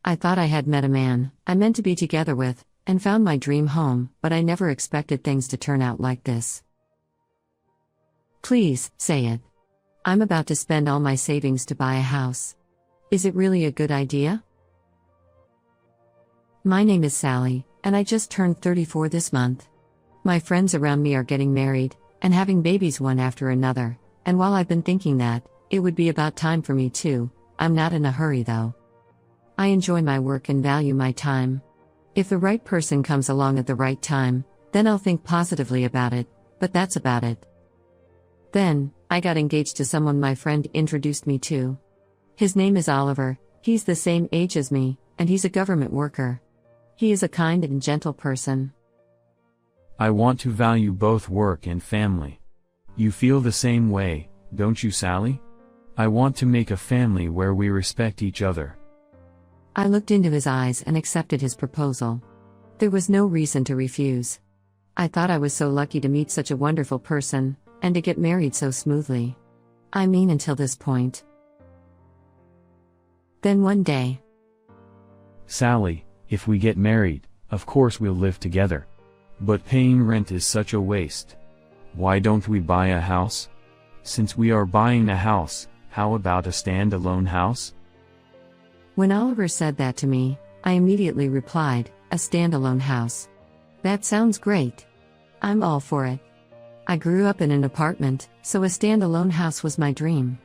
I thought I had met a man I meant to be together with, and found my dream home, but I never expected things to turn out like this. Please, say it. I'm about to spend all my savings to buy a house. Is it really a good idea? My name is Sally, and I just turned 34 this month. My friends around me are getting married, and having babies one after another, and while I've been thinking that, it would be about time for me too, I'm not in a hurry though. I enjoy my work and value my time. If the right person comes along at the right time, then I'll think positively about it, but that's about it. Then, I got engaged to someone my friend introduced me to. His name is Oliver, he's the same age as me, and he's a government worker. He is a kind and gentle person. I want to value both work and family. You feel the same way, don't you, Sally? I want to make a family where we respect each other. I looked into his eyes and accepted his proposal. There was no reason to refuse. I thought I was so lucky to meet such a wonderful person, and to get married so smoothly. I mean, until this point. Then one day. Sally, if we get married, of course we'll live together. But paying rent is such a waste. Why don't we buy a house? Since we are buying a house, how about a standalone house? When Oliver said that to me, I immediately replied, a standalone house. That sounds great. I'm all for it. I grew up in an apartment, so a standalone house was my dream.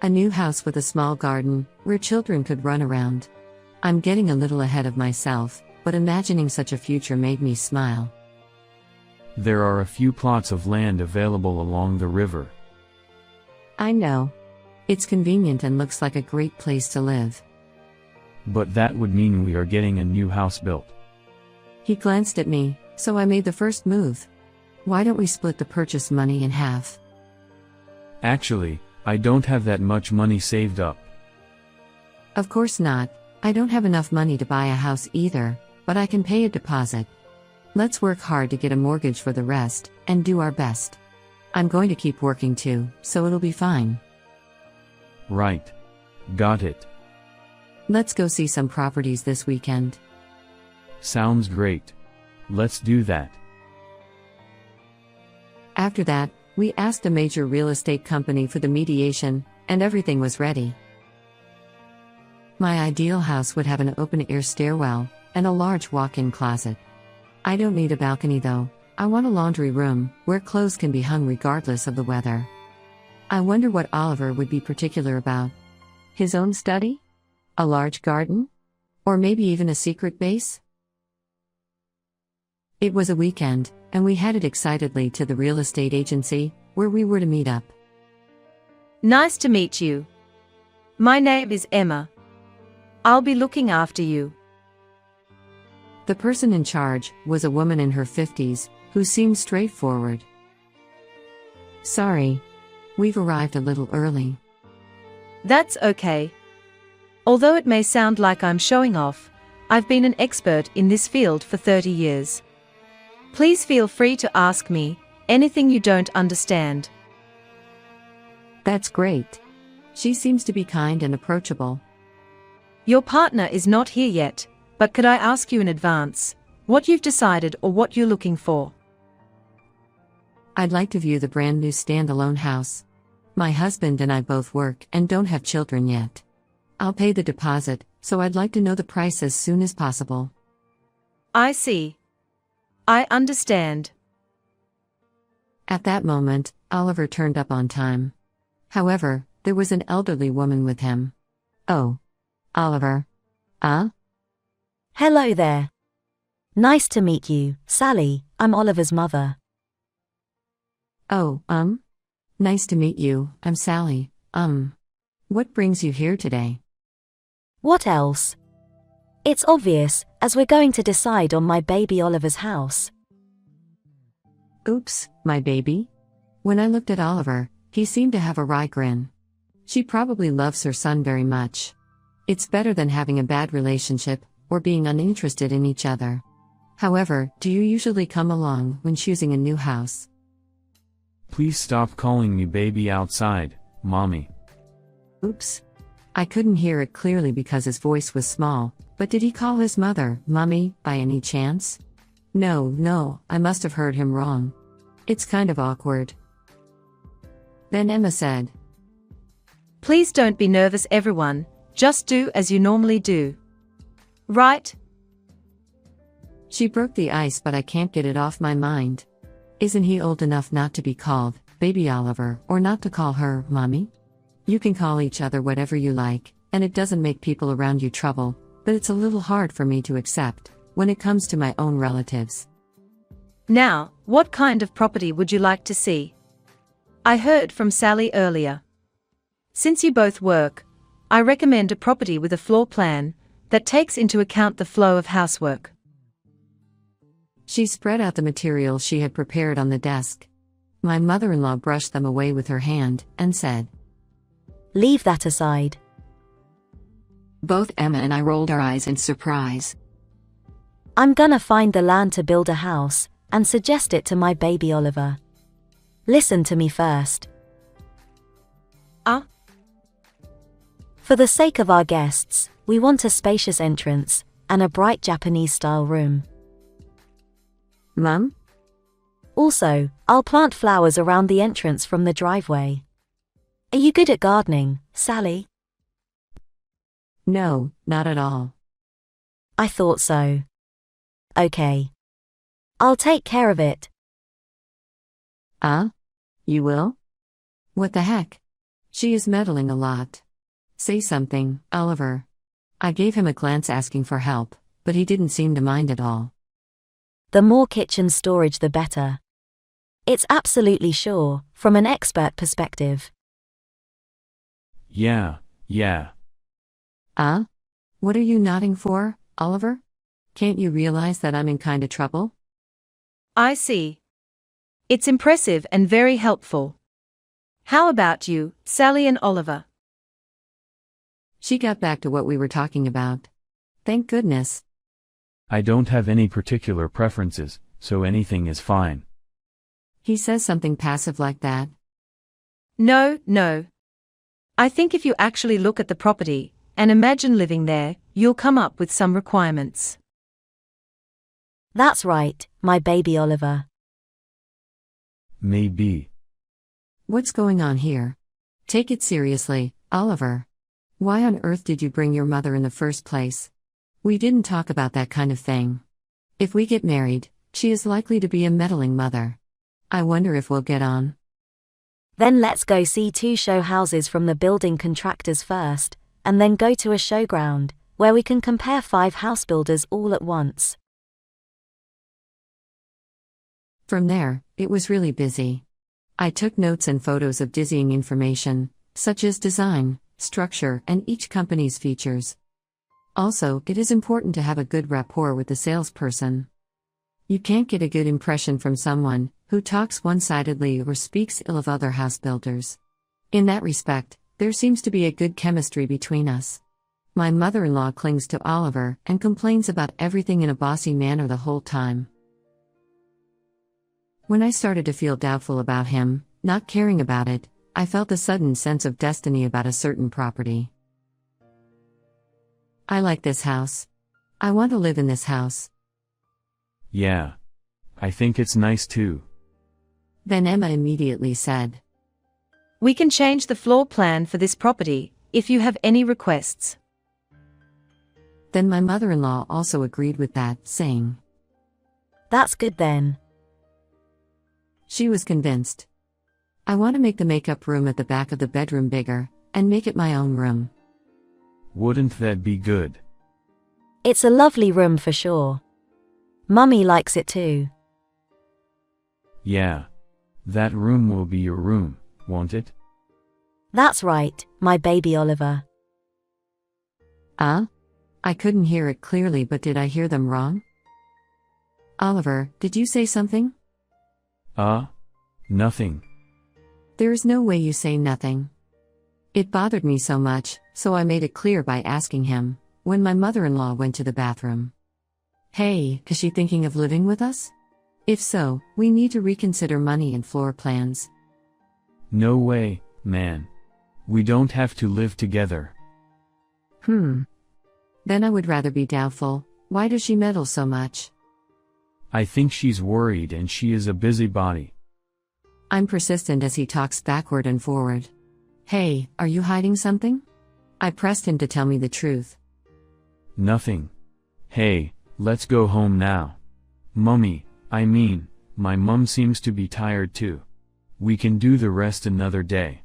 A new house with a small garden, where children could run around. I'm getting a little ahead of myself, but imagining such a future made me smile. There are a few plots of land available along the river. I know. It's convenient and looks like a great place to live. But that would mean we are getting a new house built. He glanced at me, so I made the first move. Why don't we split the purchase money in half? Actually, I don't have that much money saved up. Of course not. I don't have enough money to buy a house either, but I can pay a deposit. Let's work hard to get a mortgage for the rest, and do our best. I'm going to keep working too, so it'll be fine. Right. Got it. Let's go see some properties this weekend. Sounds great. Let's do that. After that, we asked a major real estate company for the mediation, and everything was ready. My ideal house would have an open-air stairwell, and a large walk-in closet. I don't need a balcony though. I want a laundry room, where clothes can be hung regardless of the weather. I wonder what Oliver would be particular about. His own study? A large garden? Or maybe even a secret base? It was a weekend, and we headed excitedly to the real estate agency, where we were to meet up. Nice to meet you. My name is Emma. I'll be looking after you. The person in charge was a woman in her 50s, who seemed straightforward. Sorry. We've arrived a little early. That's okay. Although it may sound like I'm showing off, I've been an expert in this field for 30 years. Please feel free to ask me anything you don't understand. That's great. She seems to be kind and approachable. Your partner is not here yet, but could I ask you in advance what you've decided or what you're looking for? I'd like to view the brand new standalone house. My husband and I both work and don't have children yet. I'll pay the deposit, so I'd like to know the price as soon as possible. I see. I understand. At that moment, Oliver turned up on time. However, there was an elderly woman with him. Oh. Oliver. Hello there. Nice to meet you, Sally. I'm Oliver's mother. Oh, nice to meet you, I'm Sally. What brings you here today? What else? It's obvious, as we're going to decide on my baby Oliver's house. Oops, my baby? When I looked at Oliver, he seemed to have a wry grin. She probably loves her son very much. It's better than having a bad relationship, or being uninterested in each other. However, do you usually come along when choosing a new house? Please stop calling me baby outside, Mommy. Oops. I couldn't hear it clearly because his voice was small, but did he call his mother, Mummy, by any chance? No, I must have heard him wrong. It's kind of awkward. Then Emma said, Please don't be nervous, everyone, just do as you normally do. Right? She broke the ice, but I can't get it off my mind. Isn't he old enough not to be called Baby Oliver, or not to call her Mommy? You can call each other whatever you like, and it doesn't make people around you trouble, but it's a little hard for me to accept when it comes to my own relatives. Now, what kind of property would you like to see? I heard from Sally earlier. Since you both work, I recommend a property with a floor plan that takes into account the flow of housework. She spread out the materials she had prepared on the desk. My mother-in-law brushed them away with her hand and said, Leave that aside. Both Emma and I rolled our eyes in surprise. I'm gonna find the land to build a house and suggest it to my baby Oliver. Listen to me first. For the sake of our guests, we want a spacious entrance and a bright Japanese-style room. Mum? Also, I'll plant flowers around the entrance from the driveway. Are you good at gardening, Sally? No, not at all. I thought so. Okay. I'll take care of it. You will? What the heck? She is meddling a lot. Say something, Oliver. I gave him a glance asking for help, but he didn't seem to mind at all. The more kitchen storage the better. It's absolutely sure, from an expert perspective. Yeah. What are you nodding for, Oliver? Can't you realize that I'm in kinda trouble? I see. It's impressive and very helpful. How about you, Sally and Oliver? She got back to what we were talking about. Thank goodness. I don't have any particular preferences, so anything is fine. He says something passive like that. No. I think if you actually look at the property and imagine living there, you'll come up with some requirements. That's right, my baby Oliver. Maybe. What's going on here? Take it seriously, Oliver. Why on earth did you bring your mother in the first place? We didn't talk about that kind of thing. If we get married, she is likely to be a meddling mother. I wonder if we'll get on. Then let's go see 2 show houses from the building contractors first, and then go to a showground, where we can compare 5 house builders all at once. From there, it was really busy. I took notes and photos of dizzying information, such as design, structure, and each company's features. Also, it is important to have a good rapport with the salesperson. You can't get a good impression from someone who talks one-sidedly or speaks ill of other house builders. In that respect, there seems to be a good chemistry between us. My mother-in-law clings to Oliver and complains about everything in a bossy manner the whole time. When I started to feel doubtful about him, not caring about it, I felt a sudden sense of destiny about a certain property. I like this house. I want to live in this house. Yeah. I think it's nice too. Then Emma immediately said, We can change the floor plan for this property, if you have any requests. Then my mother-in-law also agreed with that, saying, That's good then. She was convinced. I want to make the makeup room at the back of the bedroom bigger, and make it my own room. Wouldn't that be good? It's a lovely room for sure. Mummy likes it too. Yeah. That room will be your room, won't it? That's right, my baby Oliver. I couldn't hear it clearly, but did I hear them wrong? Oliver, did you say something? Nothing. There is no way you say nothing. It bothered me so much, so I made it clear by asking him, when my mother-in-law went to the bathroom. Hey, is she thinking of living with us? If so, we need to reconsider money and floor plans. No way, man. We don't have to live together. Then I would rather be doubtful. Why does she meddle so much? I think she's worried and she is a busybody. I'm persistent as he talks backward and forward. Hey, are you hiding something? I pressed him to tell me the truth. Nothing. Hey, let's go home now. Mummy, my mum seems to be tired too. We can do the rest another day.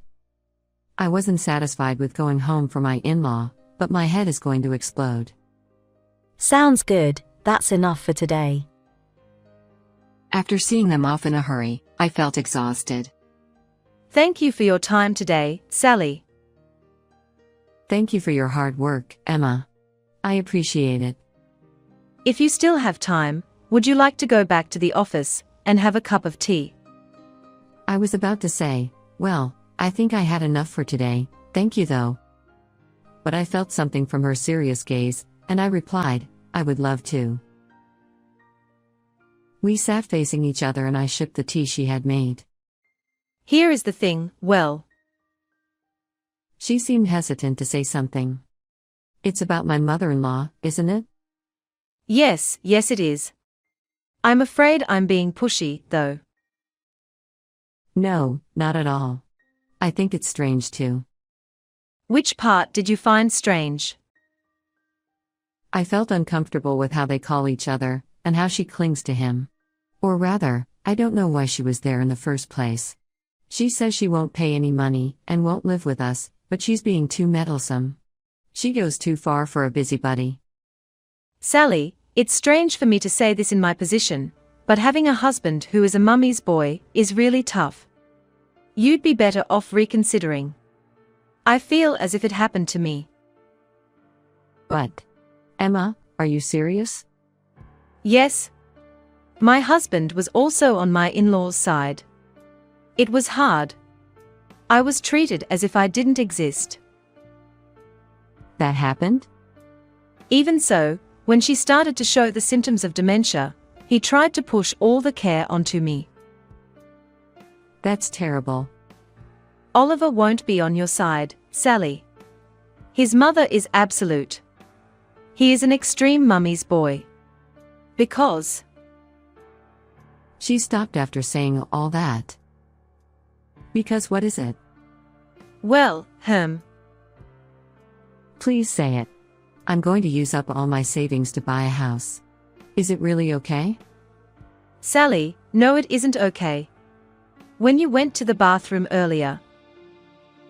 I wasn't satisfied with going home for my in-law, but my head is going to explode. Sounds good, that's enough for today. After seeing them off in a hurry, I felt exhausted. Thank you for your time today, Sally. Thank you for your hard work, Emma. I appreciate it. If you still have time, would you like to go back to the office and have a cup of tea? I was about to say, well, I think I had enough for today, thank you though. But I felt something from her serious gaze, and I replied, I would love to. We sat facing each other and I sipped the tea she had made. Here is the thing, well. She seemed hesitant to say something. It's about my mother-in-law, isn't it? Yes, it is. I'm afraid I'm being pushy, though. No, not at all. I think it's strange too. Which part did you find strange? I felt uncomfortable with how they call each other, and how she clings to him. Or rather, I don't know why she was there in the first place. She says she won't pay any money, and won't live with us, but she's being too meddlesome. She goes too far for a busybody. Sally, it's strange for me to say this in my position, but having a husband who is a mummy's boy is really tough. You'd be better off reconsidering. I feel as if it happened to me. But, Emma, are you serious? Yes. My husband was also on my in-laws' side. It was hard. I was treated as if I didn't exist. That happened? Even so, when she started to show the symptoms of dementia, he tried to push all the care onto me. That's terrible. Oliver won't be on your side, Sally. His mother is absolute. He is an extreme mummy's boy. Because... She stopped after saying all that. Because what is it? Well, Please say it. I'm going to use up all my savings to buy a house. Is it really okay? Sally, no, it isn't okay. When you went to the bathroom earlier.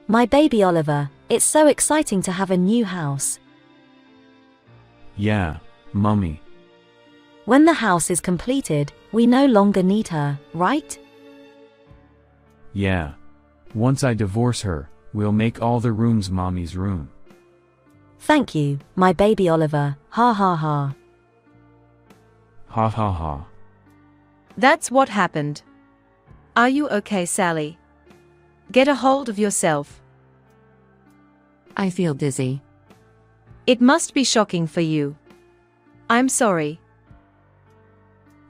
My baby Oliver, it's so exciting to have a new house. Yeah, Mummy. When the house is completed, we no longer need her, right? Yeah. Once I divorce her, we'll make all the rooms Mommy's room. Thank you, my baby Oliver, ha ha ha. Ha ha ha. That's what happened. Are you okay, Sally? Get a hold of yourself. I feel dizzy. It must be shocking for you. I'm sorry.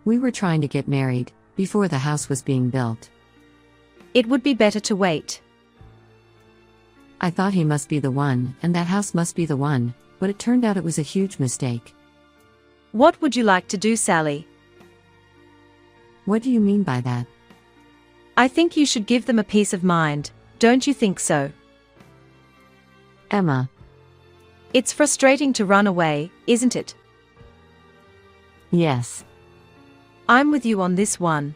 We were trying to get married, before the house was being built. It would be better to wait. I thought he must be the one, and that house must be the one, but it turned out it was a huge mistake. What would you like to do, Sally? What do you mean by that? I think you should give them a peace of mind, don't you think so? Emma. It's frustrating to run away, isn't it? Yes. I'm with you on this one.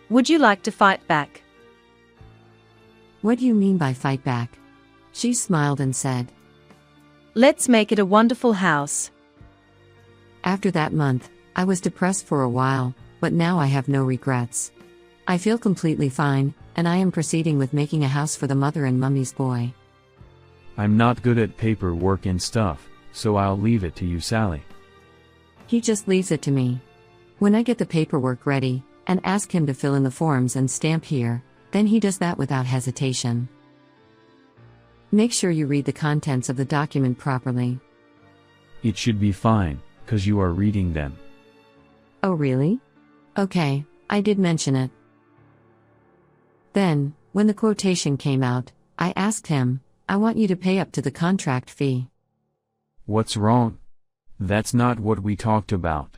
Would you like to fight back? What do you mean by fight back? She smiled and said. Let's make it a wonderful house. After that month, I was depressed for a while, but now I have no regrets. I feel completely fine, and I am proceeding with making a house for the mother and mummy's boy. I'm not good at paperwork and stuff, so I'll leave it to you, Sally. He just leaves it to me. When I get the paperwork ready, and ask him to fill in the forms and stamp here, then he does that without hesitation. Make sure you read the contents of the document properly. It should be fine, 'cause you are reading them. Oh really? Okay, I did mention it. Then, when the quotation came out, I asked him, I want you to pay up to the contract fee. What's wrong? That's not what we talked about.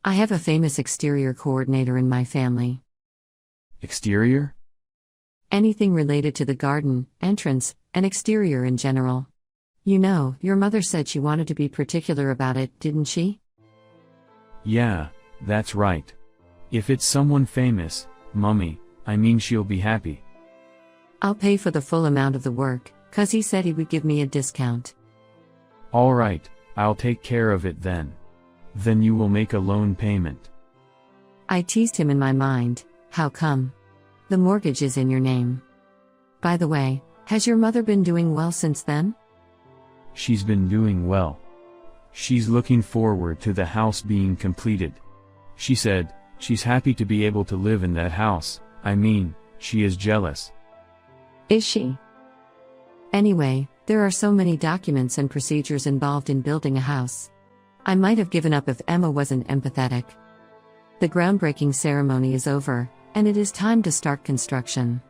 I have a famous exterior coordinator in my family. Exterior? Anything related to the garden, entrance, and exterior in general. You know, your mother said she wanted to be particular about it, didn't she? Yeah, that's right. If it's someone famous, Mummy, I mean she'll be happy. I'll pay for the full amount of the work, 'cause he said he would give me a discount. Alright, I'll take care of it then. Then you will make a loan payment. I teased him in my mind, how come? The mortgage is in your name. By the way, has your mother been doing well since then? She's been doing well. She's looking forward to the house being completed. She said, she's happy to be able to live in that house. I mean, she is jealous. Is she? Anyway, there are so many documents and procedures involved in building a house. I might have given up if Emma wasn't empathetic. The groundbreaking ceremony is over, and it is time to start construction.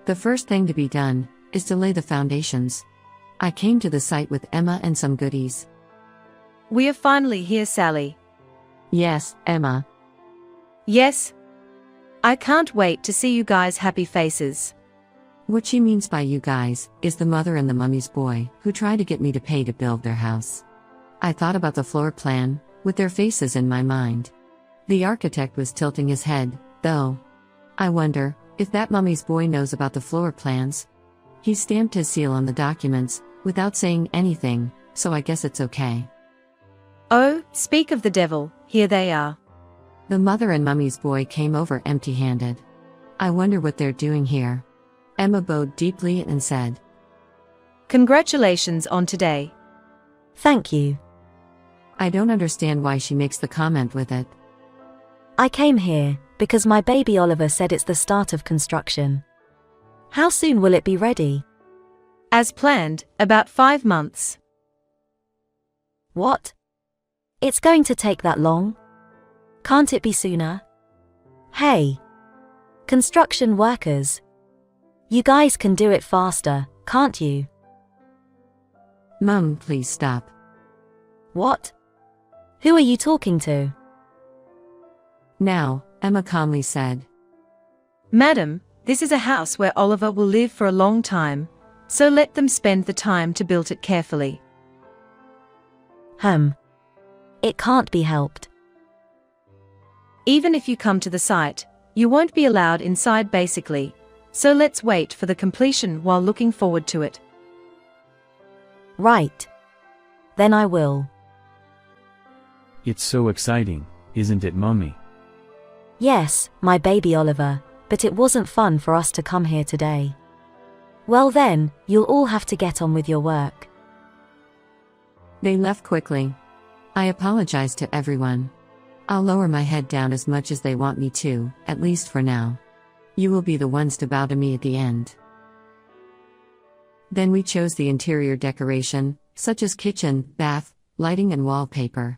The first thing to be done is to lay the foundations. I came to the site with Emma and some goodies. We are finally here, Sally. Yes, Emma. Yes. I can't wait to see you guys' happy faces. What she means by you guys is the mother and the mummy's boy who tried to get me to pay to build their house. I thought about the floor plan, with their faces in my mind. The architect was tilting his head, though. I wonder if that mummy's boy knows about the floor plans. He stamped his seal on the documents, without saying anything, so I guess it's okay. Oh, speak of the devil, here they are. The mother and mummy's boy came over empty-handed. I wonder what they're doing here. Emma bowed deeply and said, Congratulations on today. Thank you. I don't understand why she makes the comment with it. I came here because my baby Oliver said it's the start of construction. How soon will it be ready? As planned, about 5 months. What? It's going to take that long? Can't it be sooner? Hey! Construction workers! You guys can do it faster, can't you? Mum, please stop. What? Who are you talking to? Now, Emma calmly said. Madam, this is a house where Oliver will live for a long time, so let them spend the time to build it carefully. It can't be helped. Even if you come to the site, you won't be allowed inside basically, so let's wait for the completion while looking forward to it. Right. Then I will. It's so exciting, isn't it, Mummy? Yes, my baby Oliver, but it wasn't fun for us to come here today. Well then, you'll all have to get on with your work. They left quickly. I apologized to everyone. I'll lower my head down as much as they want me to, at least for now. You will be the ones to bow to me at the end. Then we chose the interior decoration, such as kitchen, bath, lighting and wallpaper.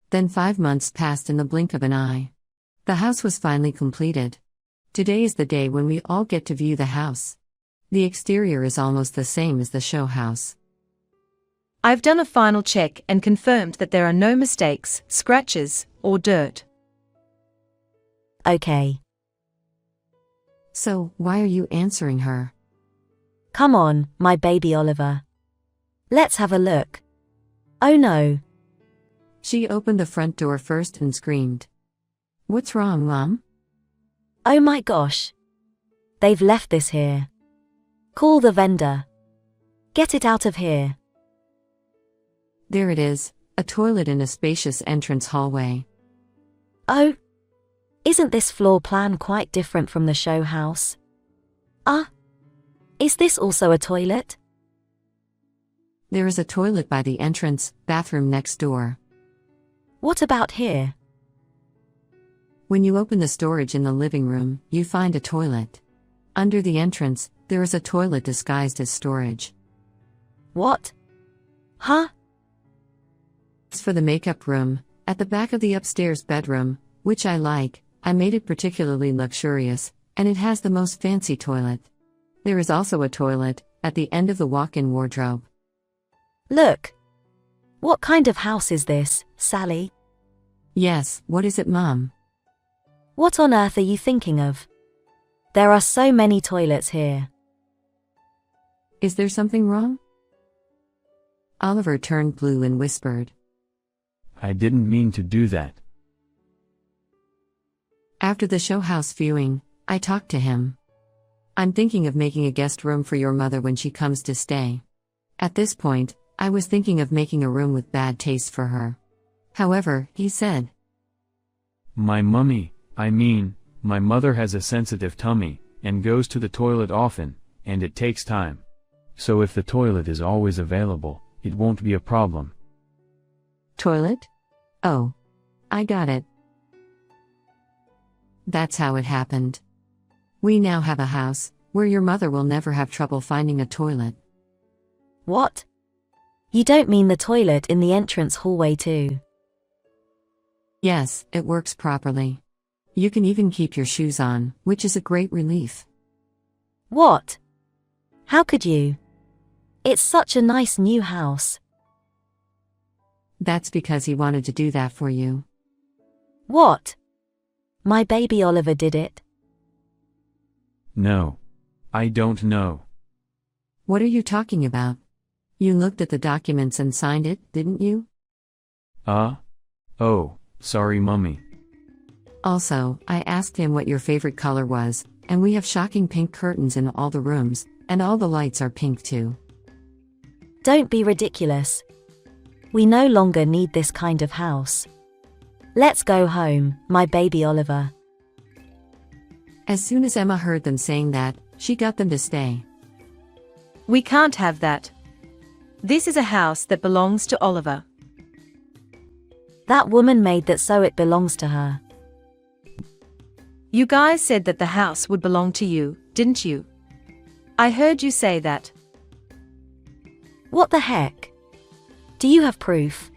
Then 5 months passed in the blink of an eye. The house was finally completed. Today is the day when we all get to view the house. The exterior is almost the same as the show house. I've done a final check and confirmed that there are no mistakes, scratches, or dirt. Okay. So, why are you answering her? Come on, my baby Oliver. Let's have a look. Oh no. She opened the front door first and screamed. What's wrong, Mom? Oh my gosh. They've left this here. Call the vendor. Get it out of here. There it is, a toilet in a spacious entrance hallway. Oh. Isn't this floor plan quite different from the show house? Is this also a toilet? There is a toilet by the entrance, bathroom next door. What about here? When you open the storage in the living room, you find a toilet. Under the entrance, there is a toilet disguised as storage. What? Huh? As for the makeup room, at the back of the upstairs bedroom, which I like, I made it particularly luxurious, and it has the most fancy toilet. There is also a toilet at the end of the walk-in wardrobe. Look. What kind of house is this, Sally? Yes, what is it, Mom? What on earth are you thinking of? There are so many toilets here. Is there something wrong? Oliver turned blue and whispered. I didn't mean to do that. After the show house viewing, I talked to him. I'm thinking of making a guest room for your mother when she comes to stay. At this point, I was thinking of making a room with bad taste for her. However, he said, My mother has a sensitive tummy, and goes to the toilet often, and it takes time. So if the toilet is always available, it won't be a problem. Toilet? Oh. I got it. That's how it happened. We now have a house, where your mother will never have trouble finding a toilet. What? You don't mean the toilet in the entrance hallway too? Yes, it works properly. You can even keep your shoes on, which is a great relief. What? How could you? It's such a nice new house. That's because he wanted to do that for you. What? My baby Oliver did it? No. I don't know. What are you talking about? You looked at the documents and signed it, didn't you? Oh, sorry, Mummy. Also, I asked him what your favorite color was, and we have shocking pink curtains in all the rooms, and all the lights are pink too. Don't be ridiculous. We no longer need this kind of house. Let's go home, my baby Oliver. As soon as Emma heard them saying that, she got them to stay. We can't have that. This is a house that belongs to Oliver. That woman made that so it belongs to her. You guys said that the house would belong to you, didn't you? I heard you say that. What the heck? Do you have proof?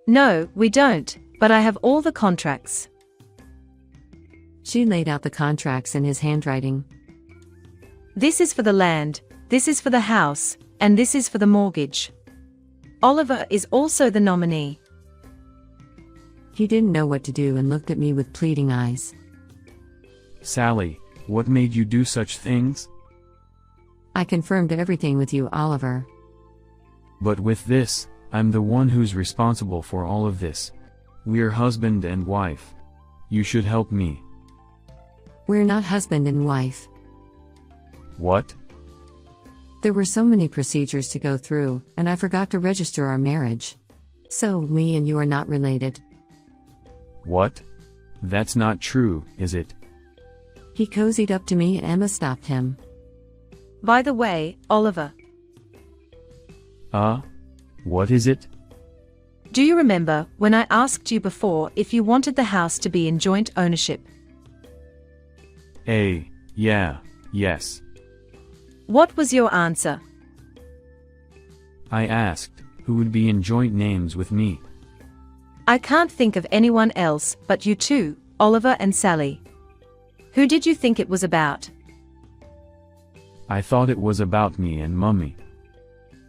No, we don't, but I have all the contracts. She laid out the contracts in his handwriting. This is for the land, this is for the house, and this is for the mortgage. Oliver is also the nominee. He didn't know what to do and looked at me with pleading eyes. Sally, what made you do such things? I confirmed everything with you, Oliver. But with this, I'm the one who's responsible for all of this. We're husband and wife. You should help me. We're not husband and wife. What? There were so many procedures to go through, and I forgot to register our marriage. So, me and you are not related. What? That's not true, is it? He cozied up to me and Emma stopped him. By the way, Oliver. What is it? Do you remember when I asked you before if you wanted the house to be in joint ownership? Yes. What was your answer? I asked, who would be in joint names with me? I can't think of anyone else but you two, Oliver and Sally. Who did you think it was about? I thought it was about me and Mummy.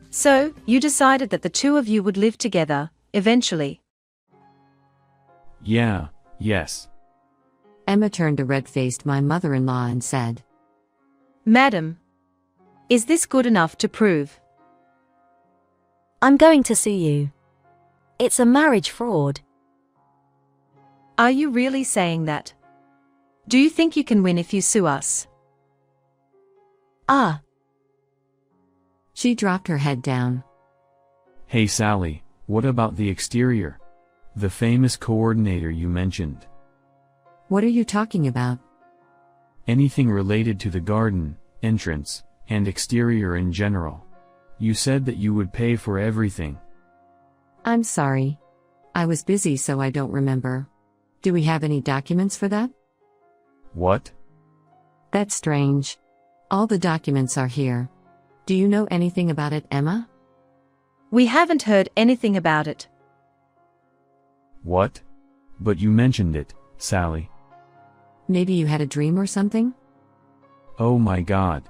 So, you decided that the two of you would live together, eventually. Yes. Emma turned to red-faced my mother-in-law and said, Madam, is this good enough to prove? I'm going to sue you. It's a marriage fraud. Are you really saying that? Do you think you can win if you sue us? She dropped her head down. Hey Sally, what about the exterior? The famous coordinator you mentioned. What are you talking about? Anything related to the garden, entrance, and exterior in general. You said that you would pay for everything. I'm sorry. I was busy so I don't remember. Do we have any documents for that? What? That's strange. All the documents are here. Do you know anything about it, Emma? We haven't heard anything about it. What? But you mentioned it, Sally. Maybe you had a dream or something? Oh my God.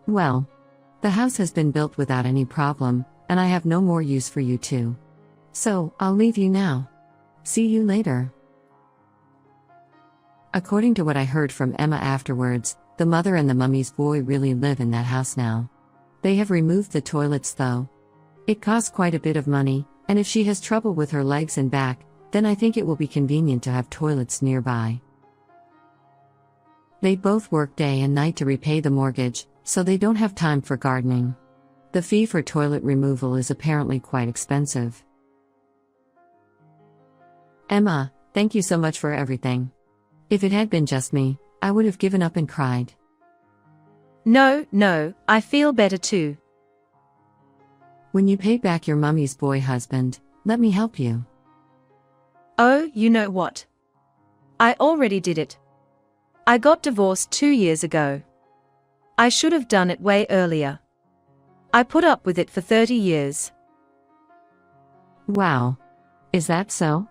Well, the house has been built without any problem, and I have no more use for you two. So, I'll leave you now. See you later. According to what I heard from Emma afterwards, the mother and the mummy's boy really live in that house now. They have removed the toilets though. It costs quite a bit of money, and if she has trouble with her legs and back, then I think it will be convenient to have toilets nearby. They both work day and night to repay the mortgage, so they don't have time for gardening. The fee for toilet removal is apparently quite expensive. Emma, thank you so much for everything. If it had been just me, I would have given up and cried. No, I feel better too. When you pay back your mummy's boy husband, let me help you. Oh, you know what? I already did it. I got divorced 2 years ago. I should have done it way earlier. I put up with it for 30 years. Wow. Is that so?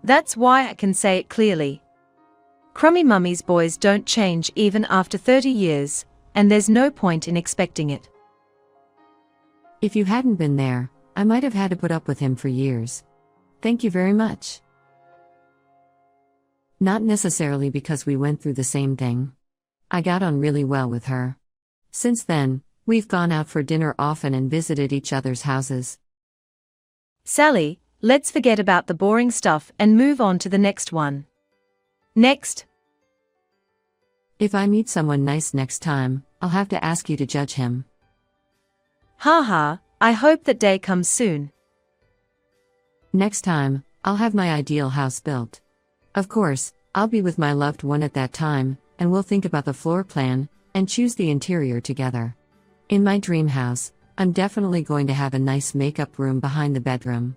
That's why I can say it clearly. Crummy mummy's boys don't change even after 30 years, and there's no point in expecting it. If you hadn't been there, I might have had to put up with him for years. Thank you very much. Not necessarily because we went through the same thing. I got on really well with her. Since then, we've gone out for dinner often and visited each other's houses. Sally, let's forget about the boring stuff and move on to the next one. Next. If I meet someone nice next time, I'll have to ask you to judge him. Haha, I hope that day comes soon. Next time, I'll have my ideal house built. Of course, I'll be with my loved one at that time, and we'll think about the floor plan, and choose the interior together. In my dream house, I'm definitely going to have a nice makeup room behind the bedroom.